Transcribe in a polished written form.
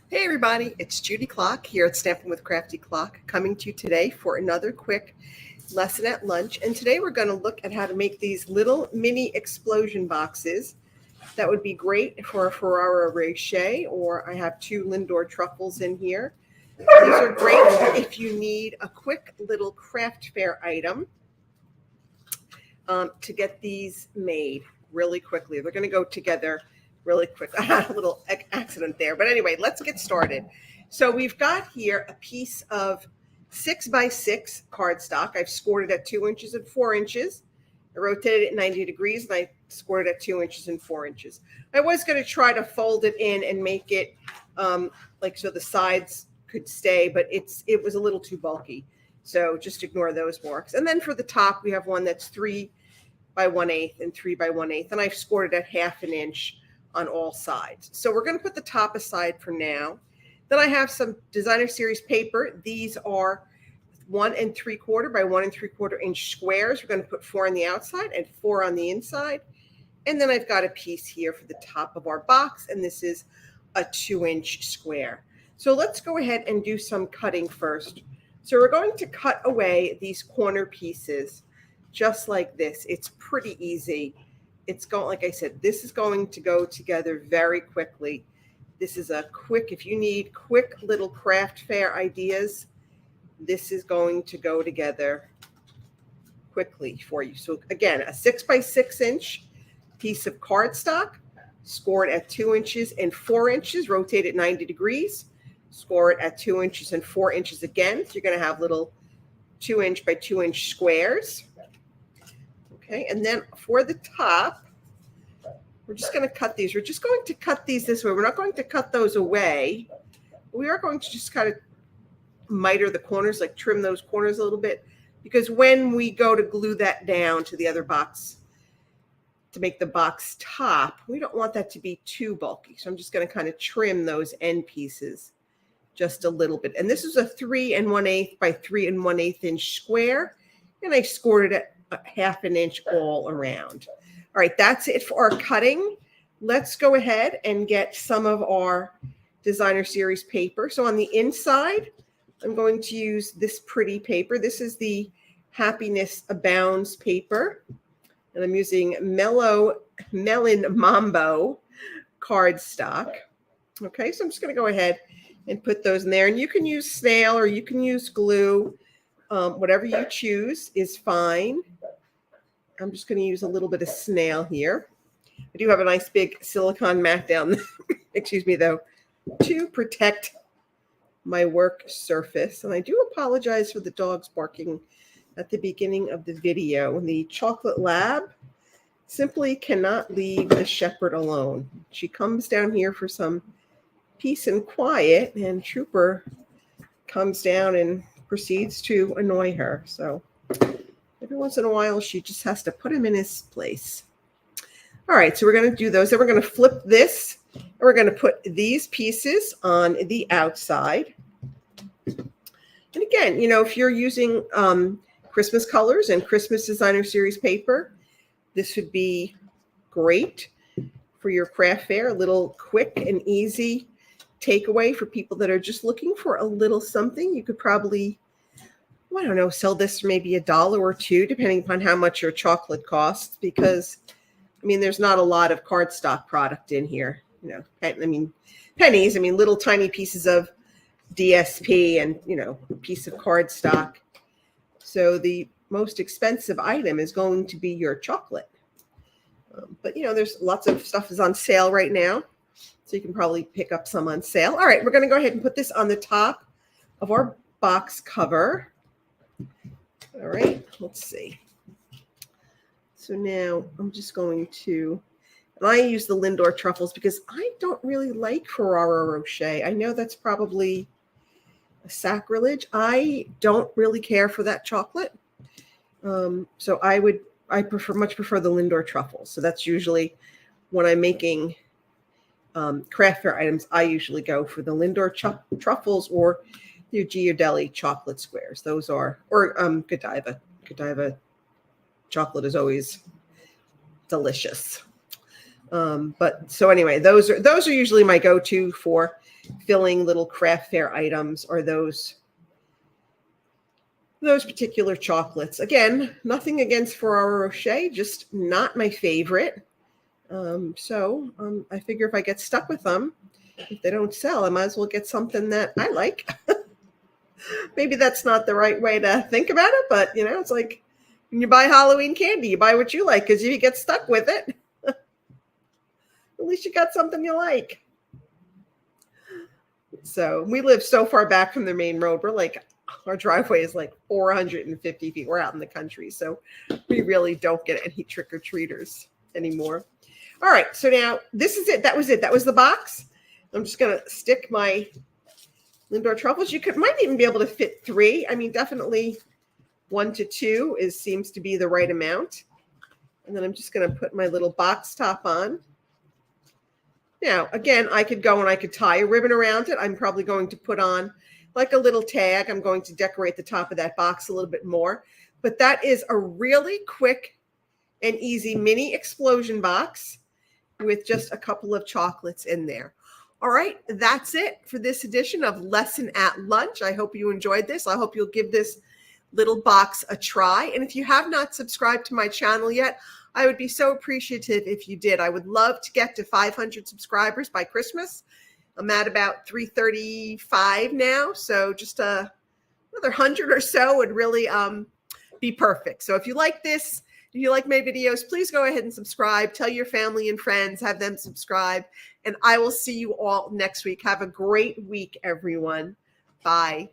Hey everybody, it's Judy Klock here at Stampin with Crafty Clock, coming to you today for another quick lesson at lunch. And today we're going to look at how to make these little mini explosion boxes. That would be great for a Ferrara Rocher, or I have two Lindor truffles in here. These are great if you need a quick little craft fair item to get these made really quickly. They're going to go together really quick. I had a little accident there. But anyway, let's get started. So we've got here a piece of 6x6 cardstock. I've scored it at 2 inches and 4 inches. I rotated it at 90 degrees and I scored it at 2 inches and 4 inches. I was going to try to fold it in and make it like so the sides could stay, but it was a little too bulky. So just ignore those marks. And then for the top, we have one that's 3 by 1/8 and 3 by 1/8. And I've scored it at 1/2 inch on all sides. So we're going to put the top aside for now. Then I have some designer series paper. These are 1 3/4 by 1 3/4 inch squares. We're going to put 4 on the outside and 4 on the inside. And then I've got a piece here for the top of our box, and this is a 2-inch square. So let's go ahead and do some cutting first. So we're going to cut away these corner pieces just like this. It's pretty easy. It's going, like I said, this is going to go together very quickly. This is a quick, if you need quick little craft fair ideas, this is going to go together quickly for you. So again, a 6x6 inch piece of cardstock, scored at 2 inches and 4 inches, rotate it 90 degrees, score it at 2 inches and 4 inches again. So you're going to have little 2-inch by 2-inch squares. Okay, and then for the top, we're just going to cut these. We're just going to cut these this way. We're not going to cut those away. We are going to just kind of miter the corners, like trim those corners a little bit, because when we go to glue that down to the other box to make the box top, we don't want that to be too bulky. So I'm just going to kind of trim those end pieces just a little bit. And this is a 3 1/8 by 3 1/8 inch square, and I scored it at 1/2 inch all around. All right, that's it for our cutting. Let's go ahead and get some of our designer series paper. So on the inside, I'm going to use this pretty paper. This is the Happiness Abounds paper, and I'm using Melon Mambo cardstock. Okay, so I'm just going to go ahead and put those in there. And you can use snail or you can use glue. Whatever you choose is fine. I'm just going to use a little bit of snail here. I do have a nice big silicone mat down there, excuse me, though, to protect my work surface. And I do apologize for the dogs barking at the beginning of the video. The chocolate lab simply cannot leave the shepherd alone. She comes down here for some peace and quiet, and Trooper comes down and proceeds to annoy her. So every once in a while, she just has to put him in his place. All right, so we're going to do those. Then we're going to flip this, and we're going to put these pieces on the outside. And again, you know, if you're using Christmas colors and Christmas designer series paper, this would be great for your craft fair. A little quick and easy takeaway for people that are just looking for a little something. You could probably, I don't know, sell this for maybe $1 or $2, depending upon how much your chocolate costs, because, I mean, there's not a lot of cardstock product in here. You know, I mean, pennies, I mean, little tiny pieces of DSP and, you know, a piece of cardstock. So the most expensive item is going to be your chocolate. But, you know, there's lots of stuff is on sale right now, so you can probably pick up some on sale. All right, we're going to go ahead and put this on the top of our box cover. All right, let's see. So now I'm just going to, and I use the Lindor truffles because I don't really like Ferrara Rocher. I know that's probably a sacrilege. I don't really care for that chocolate. So I much prefer the Lindor truffles. So that's usually when I'm making craft fair items, I usually go for the Lindor truffles or the Ghirardelli chocolate squares. Those are, or Godiva. Godiva chocolate is always delicious. But so anyway, those are usually my go-to for filling little craft fair items, or those particular chocolates. Again, nothing against Ferrero Rocher, just not my favorite. So I figure if I get stuck with them, if they don't sell, I might as well get something that I like. Maybe that's not the right way to think about it, but it's like when you buy Halloween candy, you buy what you like, because if you get stuck with it, at least you got something you like. So we live so far back from the main road. We're like, our driveway is like 450 feet. We're out in the country, so we really don't get any trick-or-treaters anymore. All right, so now this is it. That was it. That was the box. I'm just going to stick my Lindor truffles. You might even be able to fit 3. I mean, definitely 1 to 2 seems to be the right amount. And then I'm just going to put my little box top on. Now, again, I could go and I could tie a ribbon around it. I'm probably going to put on like a little tag. I'm going to decorate the top of that box a little bit more. But that is a really quick and easy mini explosion box with just a couple of chocolates in there. All right, that's it for this edition of Lesson at Lunch. I hope you enjoyed this. I hope you'll give this little box a try. And if you have not subscribed to my channel yet, I would be so appreciative if you did. I would love to get to 500 subscribers by Christmas. I'm at about 335 now, so just another 100 or so would really be perfect. So if you like this, if you like my videos, please go ahead and subscribe. Tell your family and friends, have them subscribe, and I will see you all next week. Have a great week, everyone. Bye.